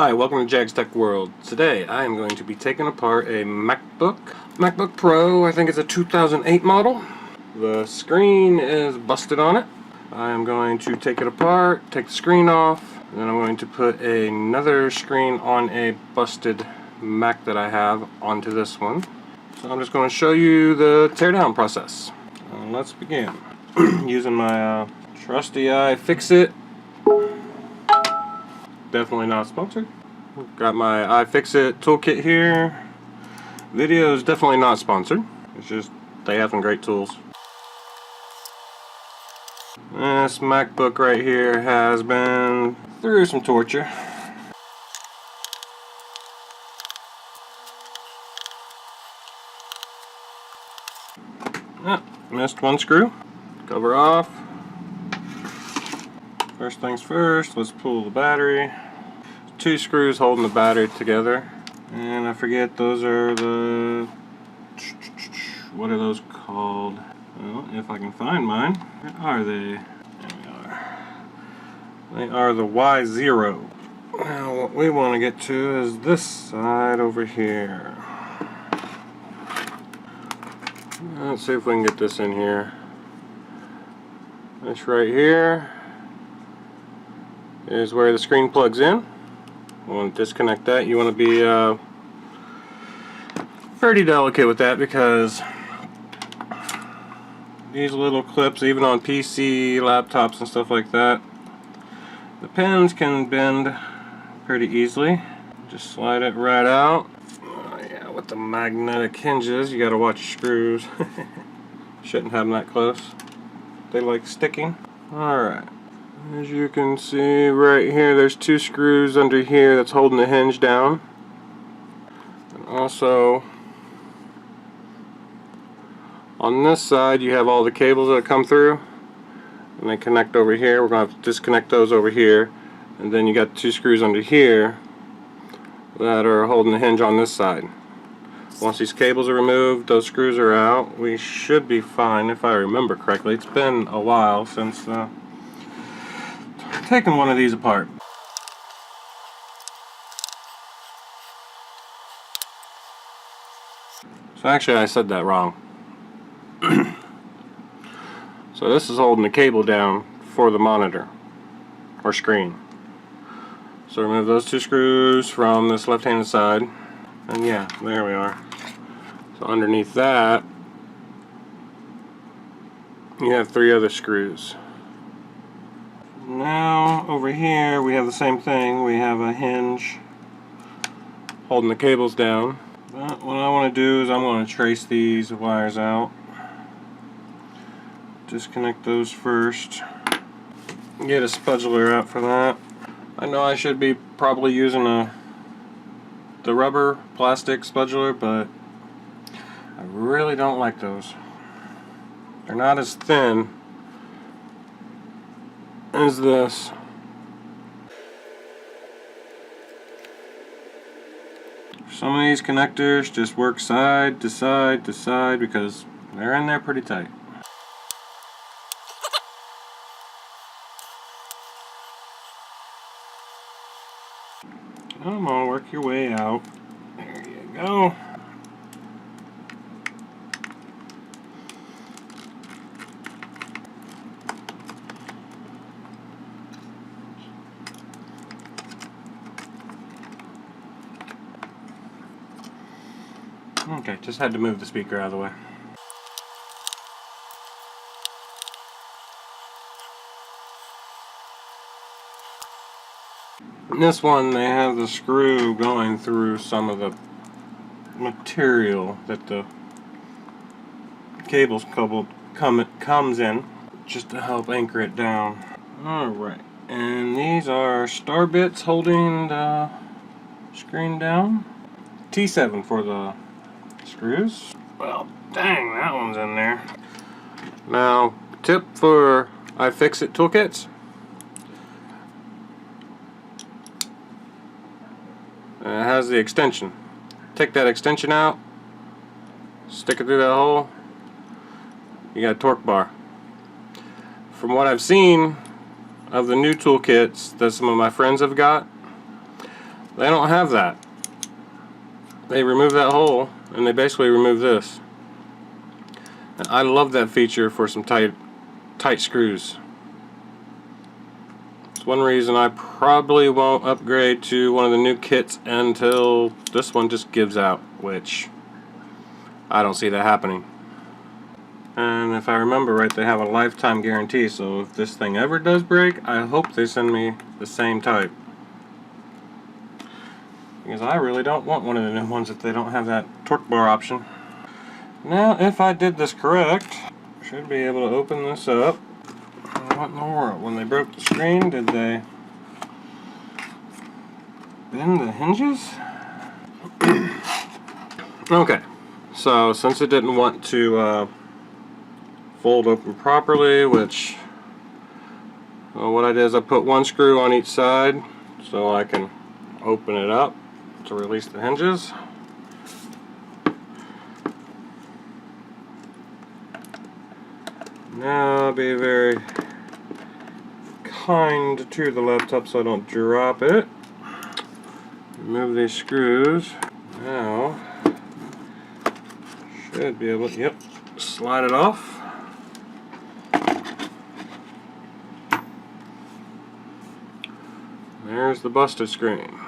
Hi, welcome to Jags Tech World. Today I am going to be taking apart a MacBook Pro. I think it's a 2008 model. The screen is busted on it. I am going to take it apart, take the screen off, and then I'm going to put another screen on a busted Mac that I have onto this one. So I'm just going to show you the teardown process. Let's begin. Using my trusty iFixit. Definitely not sponsored. Got my iFixit toolkit here. Video is definitely not sponsored. It's just they have some great tools. This MacBook right here has been through some torture. Missed one screw. Cover off. First things first, let's pull the battery. Two screws holding the battery together. And I forget, those are the... what are those called? Well, if I can find mine. Where are they? There we are. They are the Y0. Now what we want to get to is this side over here. Let's see if we can get this in here. This right here is where the screen plugs in. You want to disconnect that. You want to be pretty delicate with that because these little clips, even on PC, laptops and stuff like that, the pins can bend pretty easily. Just slide it right out. Yeah, with the magnetic hinges, you got to watch your screws. Shouldn't have them that close. They like sticking. Alright. As you can see right here, there's two screws under here that's holding the hinge down. And also on this side you have all the cables that come through and they connect over here. We're going to have to disconnect those over here, and then you got two screws under here that are holding the hinge on this side. Once these cables are removed, those screws are out, we should be fine if I remember correctly. It's been a while since taking one of these apart. So actually I said that wrong. So this is holding the cable down for the monitor or screen. So remove those two screws from this left-handed side, and yeah, there we are. So underneath that you have three other screws. Now over here we have the same thing. We have a hinge holding the cables down. But what I want to do is I'm going to trace these wires out. Disconnect those first. Get a spudula out for that. I know I should be probably using the rubber plastic spudula, but I really don't like those. They're not as thin as this. Some of these connectors just work side to side to side because they're in there pretty tight. Come on, work your way out. There you go. Okay, just had to move the speaker out of the way. In this one, they have the screw going through some of the material that the cables comes in, just to help anchor it down. Alright, and these are star bits holding the screen down. T7 for the screws. Well, dang, that one's in there. Now, tip for iFixit toolkits. It has the extension. Take that extension out, stick it through that hole, you got a torque bar. From what I've seen of the new toolkits that some of my friends have got, They don't have that. They remove that hole and they basically remove this. And I love that feature for some tight screws. It's one reason I probably won't upgrade to one of the new kits until this one just gives out, which I don't see that happening. And if I remember right, they have a lifetime guarantee, so if this thing ever does break, I hope they send me the same type. Because I really don't want one of the new ones if they don't have that torque bar option. Now, if I did this correct, I should be able to open this up. What in the world? When they broke the screen, did they bend the hinges? Okay, so since it didn't want to fold open properly, which what I did is I put one screw on each side so I can open it up to release the hinges. Now be very kind to the laptop so I don't drop it. Remove these screws. Now should be able to, yep, slide it off. There's the busted screen.